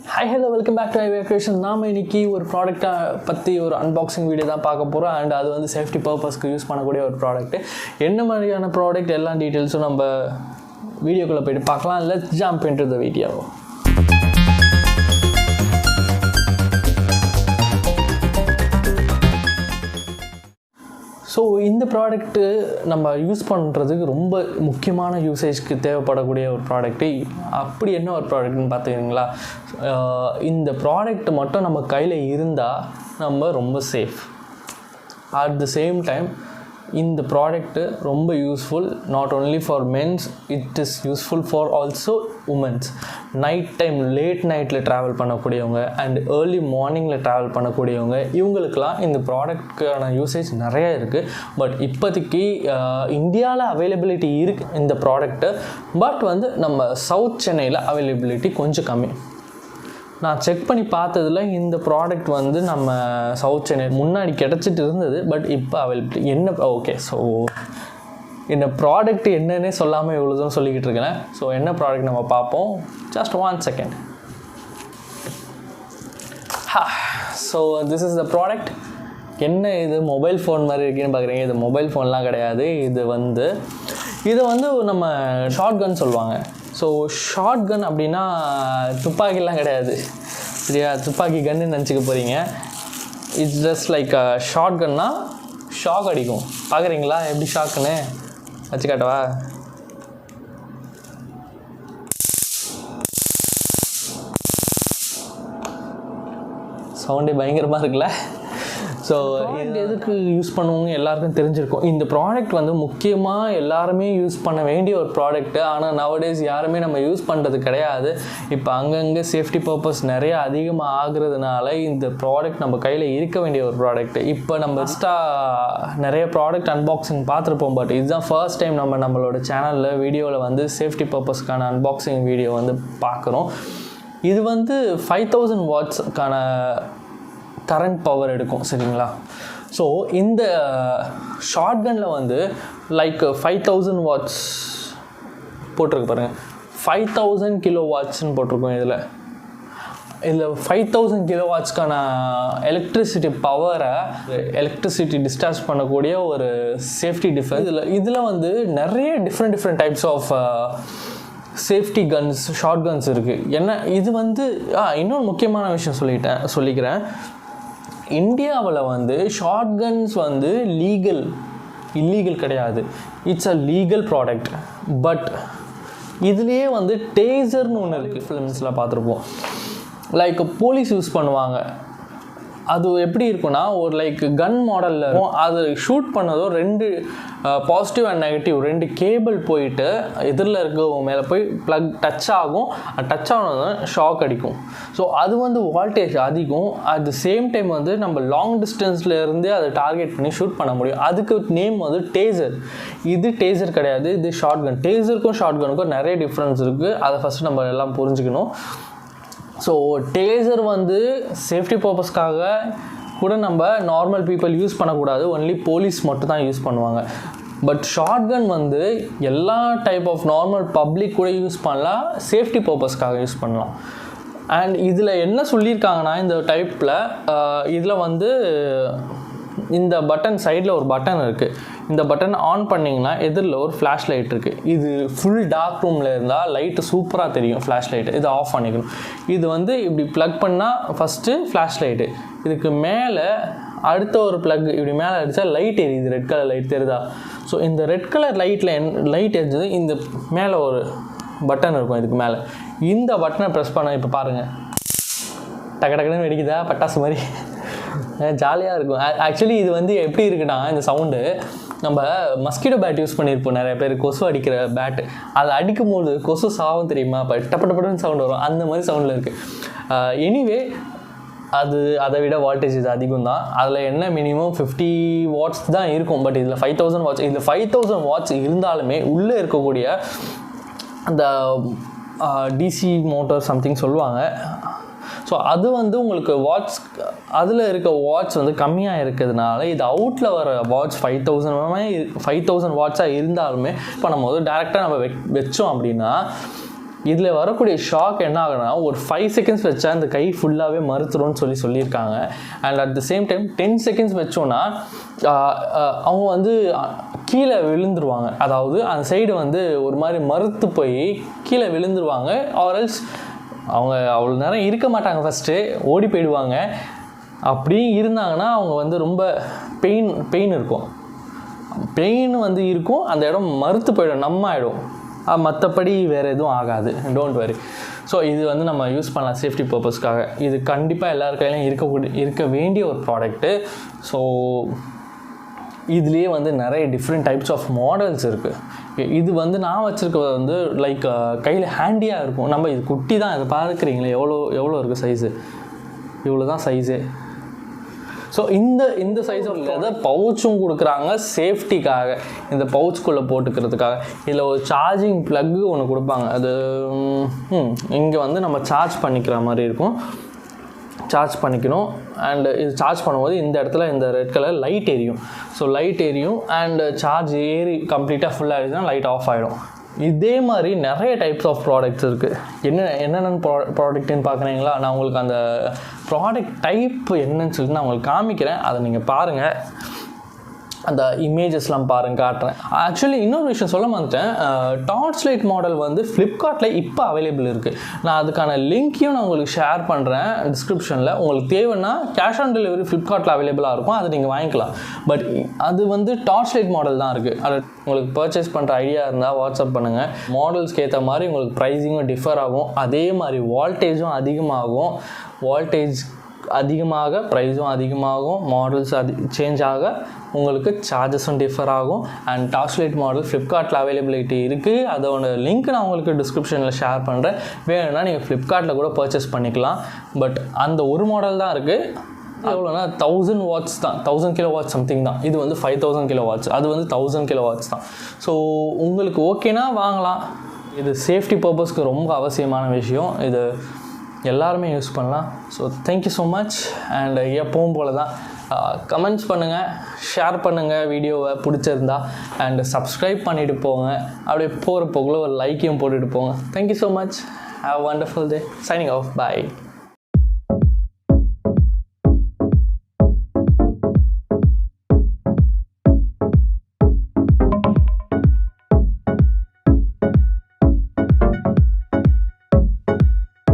Hi, hello, welcome back to paliwalcreation. நாம இன்னைக்கு ஒரு ப்ராடக்ட்டை பற்றி ஒரு அன்பாக்சிங் வீடியோ தான் பார்க்க போகிறோம். அண்ட் அது வந்து சேஃப்டி பர்பஸ்க்கு யூஸ் பண்ணக்கூடிய ஒரு ப்ராடக்ட். என்ன மாதிரியான ப்ராடக்ட் எல்லா டீட்டெயில்ஸும் நம்ம வீடியோக்குள்ளே போய்ட்டு பார்க்கலாம். Let's jump into the video. So இந்த ப்ராடக்ட்டு நம்ம யூஸ் பண்ணுறதுக்கு ரொம்ப முக்கியமான யூசேஜ்க்கு தேவைப்படக்கூடிய ஒரு ப்ராடக்ட்டு. அப்படி என்ன ஒரு ப்ராடக்ட்னு பார்த்துக்கிங்களா, இந்த ப்ராடக்ட் மட்டும் நம்ம கையில் இருந்தால் நம்ம ரொம்ப safe. At the same time இந்த ப்ராடக்ட்டு ரொம்ப useful not only for mens, it is useful for also womens. Night time late நைட்டில் ட்ராவல் பண்ணக்கூடியவங்க அண்ட் ஏர்லி மார்னிங்கில் ட்ராவல் பண்ணக்கூடியவங்க, இவங்களுக்கெல்லாம் இந்த ப்ராடக்ட்டுக்கான யூசேஜ் நிறைய இருக்குது. பட் இப்போதைக்கு இந்தியாவில் அவைலபிலிட்டி இருக்குது இந்த ப்ராடக்ட்டு. பட் வந்து நம்ம சவுத் சென்னையில் அவைலபிலிட்டி கொஞ்சம் கம்மி. நான் செக் பண்ணி பார்த்ததில் இந்த ப்ராடக்ட் வந்து நம்ம சவுத் சென்னை முன்னாடி கிடச்சிட்டு இருந்தது. பட் இப்போ அவைலபிலிட்டி என்ன ஓகே. ஸோ இந்த ப்ராடக்ட் என்னன்னே சொல்லாமல் இவ்வளோ தூரம் சொல்லிக்கிட்டு இருக்கேன். ஸோ என்ன ப்ராடக்ட் நம்ம பார்ப்போம். Just 1 second. So this is the product. என்ன இது மொபைல் ஃபோன் மாதிரி இருக்குன்னு பார்க்குறீங்க. இது மொபைல் ஃபோன்லாம் கிடையாது. இது வந்து நம்ம ஷார்ட் கன் சொல்லுவாங்க. ஸோ ஷார்ட் கன் அப்படின்னா துப்பாக்கிலாம் கிடையாது சரியா, துப்பாக்கி கன்னு நினச்சிக்க போகிறீங்க. It's just like short Khanna shock அடிக்கும். பார்க்குறீங்களா எப்படி ஷாக்குன்னு வச்சு காட்டவா? சவுண்டே பயங்கரமாக இருக்குல்ல. ஸோ இது எதுக்கு யூஸ் பண்ணுவோங்க எல்லாருக்கும் தெரிஞ்சிருக்கும். இந்த ப்ராடக்ட் வந்து முக்கியமாக எல்லாருமே யூஸ் பண்ண வேண்டிய ஒரு ப்ராடக்ட்டு. ஆனால் நவடேஸ் யாருமே நம்ம யூஸ் பண்ணுறது கிடையாது. இப்போ அங்கங்கே சேஃப்டி பர்பஸ் நிறைய அதிகமாக ஆகுறதுனால இந்த ப்ராடக்ட் நம்ம கையில் இருக்க வேண்டிய ஒரு ப்ராடக்ட்டு. இப்போ நம்ம பெஸ்ட்டாக நிறைய ப்ராடக்ட் அன்பாக்சிங் பார்த்துருப்போம். பட் இதுதான் ஃபர்ஸ்ட் டைம் நம்மளோட சேனலில் வீடியோவில் வந்து சேஃப்டி பர்பஸ்க்கான அன்பாக்சிங் வீடியோ வந்து பார்க்குறோம். இது வந்து 5000 வாட்ஸ்க்கான கரண்ட் பவர் எடுக்கும் சரிங்களா. ஸோ இந்த ஷார்ட் கனில் வந்து லைக் 5000 வாட்ஸ் போட்டிருக்கு பாருங்கள். 5000 கிலோ வாட்ஸ்ன்னு போட்டிருக்கோம். இதில் 5000 கிலோ வாட்ஸ்க்கான எலக்ட்ரிசிட்டி பவரை எலக்ட்ரிசிட்டி டிஸ்சார்ஜ் பண்ணக்கூடிய ஒரு சேஃப்டி டிஃபென்ஸ். இதில் வந்து நிறைய different types of safety guns short guns இருக்குது. என்ன இது வந்து இன்னொரு முக்கியமான விஷயம் சொல்லிக்கிறேன். இந்தியாவில் வந்து ஷார்ட் கன்ஸ் வந்து இல்லீகல் கிடையாது. It's a legal product. But இதுலேயே வந்து டேசர்னு ஒன்று இருக்குது. ஃபிலிம்ஸில் பார்த்துருப்போம். லைக் போலீஸ் யூஸ் பண்ணுவாங்க. அது எப்படி இருக்குன்னா ஒரு லைக் கன் மாடலில் இருக்கும். அது ஷூட் பண்ணதும் 2 பாசிட்டிவ் அண்ட் நெகட்டிவ் 2 கேபிள் போயிட்டு எதிரில் இருக்கவங்க மேலே போய் ப்ளக் டச் ஆகும். டச் ஆனதும் ஷாக் அடிக்கும். ஸோ அது வந்து வால்டேஜ் அதிகம். அட் த சேம் டைம் வந்து நம்ம லாங் டிஸ்டன்ஸில் இருந்து அதை டார்கெட் பண்ணி ஷூட் பண்ண முடியும். அதுக்கு நேம் வந்து டேசர். இது டேசர் கிடையாது, இது ஷார்ட் கன். டேசருக்கும் ஷார்ட் கனுக்கும் நிறைய டிஃப்ரென்ஸ் இருக்குது. அதை ஃபஸ்ட்டு நம்ம எல்லாம் புரிஞ்சுக்கணும். ஸோ டேசர் வந்து சேஃப்டி பர்பஸ்க்காக கூட நம்ம நார்மல் பீப்புள் யூஸ் பண்ணக்கூடாது. ஒன்லி போலீஸ் மட்டும் தான் யூஸ் பண்ணுவாங்க. பட் ஷார்ட் கன் வந்து எல்லா டைப் ஆஃப் நார்மல் பப்ளிக் கூட யூஸ் பண்ணலாம், சேஃப்டி பர்பஸ்க்காக யூஸ் பண்ணலாம். அண்ட் இதில் என்ன சொல்லியிருக்காங்கன்னா இந்த டைப்பில் இதில் வந்து இந்த பட்டன் சைடில் ஒரு பட்டன் இருக்குது. இந்த பட்டன் ஆன் பண்ணிங்கன்னா எதிரில் ஒரு ஃப்ளாஷ் லைட் இருக்குது. இது ஃபுல் டார்க் ரூமில் இருந்தால் லைட்டு சூப்பராக தெரியும் ஃப்ளாஷ் லைட்டு. இதை ஆஃப் பண்ணிக்கணும். இது வந்து இப்படி ப்ளக் பண்ணால் ஃபஸ்ட்டு ஃப்ளாஷ் லைட்டு, இதுக்கு மேலே அடுத்த ஒரு ப்ளக் இப்படி மேலே அடித்தா லைட் எரியுது. ரெட் கலர் லைட் தெரியுதா? ஸோ இந்த ரெட் கலர் லைட் எரிஞ்சது இந்த மேலே ஒரு பட்டன் இருக்கும். இதுக்கு மேலே இந்த பட்டனை ப்ரெஸ் பண்ண இப்போ பாருங்கள் டக்குன்னு வெடிக்குதா பட்டாசு மாதிரி ஜாலியாக இருக்கும். ஆக்சுவலி இது வந்து எப்படி இருக்குன்னா இந்த சவுண்டு நம்ம மஸ்கிட்டோ பேட் யூஸ் பண்ணியிருப்போம் நிறைய பேர், கொசு அடிக்கிற பேட்டு. அதை அடிக்கும்போது கொசு சாவும் தெரியுமா, இப்போ டப்பட்டப்பட்டுன்னு சவுண்டு வரும். அந்த மாதிரி சவுண்டில் இருக்குது. எனிவே அதை விட வால்டேஜ் இது அதிகம் தான். அதில் என்ன மினிமம் 50 வாட்ஸ் தான் இருக்கும். பட் இதில் 5000 வாட்ஸ். இதில் 5000 வாட்ஸ் இருந்தாலுமே உள்ளே இருக்கக்கூடிய அந்த டிசி மோட்டார் சம்திங் சொல்லுவாங்க. ஸோ அது வந்து உங்களுக்கு வாட்ஸ் அதில் இருக்க வாட்ஸ் வந்து கம்மியாக இருக்கிறதுனால இது அவுட்டில் வர வாட்ச் 5000 வாட்ஸாக இருந்தாலுமே இப்போ நம்ம வந்து டேரெக்டாக நம்ம வச்சோம் அப்படின்னா இதில் வரக்கூடிய ஷாக் என்ன ஆகுனா ஒரு 5 செகண்ட்ஸ் வச்சா அந்த கை ஃபுல்லாகவே மறுத்துரும்னு சொல்லியிருக்காங்க. And at the same time 10 seconds வச்சோன்னா அவங்க வந்து கீழே விழுந்துருவாங்க. அதாவது அந்த சைடு வந்து ஒரு மாதிரி மறுத்து போய் கீழே விழுந்துருவாங்க. ஆர்எல்ஸ் அவங்க அவ்வளோ நேரம் இருக்க மாட்டாங்க, ஃபஸ்ட்டு ஓடி போயிடுவாங்க. அப்படியும் இருந்தாங்கன்னா அவங்க வந்து ரொம்ப பெயின் இருக்கும், பெயின் வந்து இருக்கும், அந்த இடம் மறுத்து போயிடும், நம்ம ஆகிடும். மற்றபடி வேறு எதுவும் ஆகாது, டோன்ட் வரி. ஸோ இது வந்து நம்ம யூஸ் பண்ணலாம் சேஃப்டி பர்பஸ்க்காக. இது கண்டிப்பாக எல்லார் கையிலையும் இருக்க வேண்டிய ஒரு ப்ராடக்ட்டு. ஸோ இதுலேயே வந்து நிறைய டிஃப்ரெண்ட் டைப்ஸ் ஆஃப் மாடல்ஸ் இருக்குது. இது வந்து நான் வச்சுருக்கிறது வந்து லைக் கையில் ஹேண்டியாக இருக்கும். நம்ம இது குட்டி தான், இதை பார்க்குறீங்களே எவ்வளோ இருக்குது சைஸு, இவ்வளோ தான் சைஸு. ஸோ இந்த சைஸோட இல்லாத பவுச்சும் கொடுக்குறாங்க சேஃப்டிக்காக, இந்த பவுச்சுக்குள்ளே போட்டுக்கிறதுக்காக. இதில் ஒரு சார்ஜிங் ப்ளக்கு ஒன்று கொடுப்பாங்க. அது இங்கே வந்து நம்ம சார்ஜ் பண்ணிக்கிற மாதிரி இருக்கும், சார்ஜ் பண்ணிக்கணும். அண்டு இது சார்ஜ் பண்ணும்போது இந்த இடத்துல இந்த ரெட் கலர் லைட் எரியும். ஸோ லைட் எரியும் அண்டு சார்ஜ் ஏறி கம்ப்ளீட்டாக ஃபுல்லாக ஆகிடுச்சுன்னா லைட் ஆஃப் ஆகிடும். இதே மாதிரி நிறைய டைப்ஸ் ஆஃப் ப்ராடக்ட்ஸ் இருக்குது. என்னென்ன ப்ராடக்ட்டுன்னு பார்க்குறீங்களா? நான் உங்களுக்கு அந்த ப்ராடக்ட் டைப் என்னன்னு சொல்லிட்டு நான் உங்களுக்கு காமிக்கிறேன், அதை நீங்கள் பாருங்கள். அந்த இமேஜஸ்லாம் காட்டுறேன். ஆக்சுவலி இன்னொரு விஷயம் சொல்ல மாட்டேன், டார்ச் லைட் மாடல் வந்து ஃப்ளிப்கார்ட்டில் இப்போ அவைலபிள் இருக்குது. நான் அதுக்கான லிங்க்கையும் நான் உங்களுக்கு ஷேர் பண்ணுறேன் டிஸ்கிரிப்ஷனில். உங்களுக்கு தேவைன்னா கேஷ் ஆன் டெலிவரி ஃப்ளிப்கார்ட்டில் அவைலபிளாக இருக்கும், அதை நீங்கள் வாங்கிக்கலாம். பட் அது வந்து டார்ச் லைட் மாடல் தான் இருக்குது. அது உங்களுக்கு பர்ச்சேஸ் பண்ணுற ஐடியா இருந்தால் வாட்ஸ்அப் பண்ணுங்கள். மாடல்ஸ்க்கு ஏற்ற மாதிரி உங்களுக்கு ப்ரைஸிங்கும் டிஃபர் ஆகும். அதே மாதிரி வால்டேஜும் அதிகமாகும். வால்டேஜ் அதிகமாக ப்ரைஸும் அதிகமாகும். மாடல்ஸ் சேஞ்ச் ஆக உங்களுக்கு சார்ஜஸும் டிஃபர் ஆகும். அண்ட் டார்ச் லைட் மாடல் ஃப்ளிப்கார்ட்டில் அவைலபிலிட்டி இருக்குது. அதோட லிங்க் நான் உங்களுக்கு டிஸ்கிரிப்ஷனில் ஷேர் பண்ணுறேன். வேணும்னா நீங்கள் ஃப்ளிப்கார்ட்டில் கூட பர்ச்சேஸ் பண்ணிக்கலாம். பட் அந்த ஒரு மாடல் தான் இருக்குது. எவ்வளோனா 1000 வாட்ஸ் தான், 1000 கிலோ வாட்ஸ் சம்திங் தான். இது வந்து 5000 கிலோ வாட்ஸ், அது வந்து 1000 கிலோ வாட்ஸ் தான். ஸோ உங்களுக்கு ஓகேனா வாங்கலாம். இது சேஃப்டி பர்பஸ்க்கு ரொம்ப அவசியமான விஷயம். இது எல்லாருமே யூஸ் பண்ணலாம். So thank you so much. And எப்பவும் போல தான் கமெண்ட்ஸ் பண்ணுங்கள், ஷேர் பண்ணுங்கள் வீடியோவை பிடிச்சிருந்தா. அண்ட் சப்ஸ்கிரைப் பண்ணிவிட்டு போங்க. அப்படியே போகிற போக்குள்ள ஒரு லைக்கையும் போட்டுட்டு போங்க. Thank you so much. Have a wonderful day. Signing off. Bye.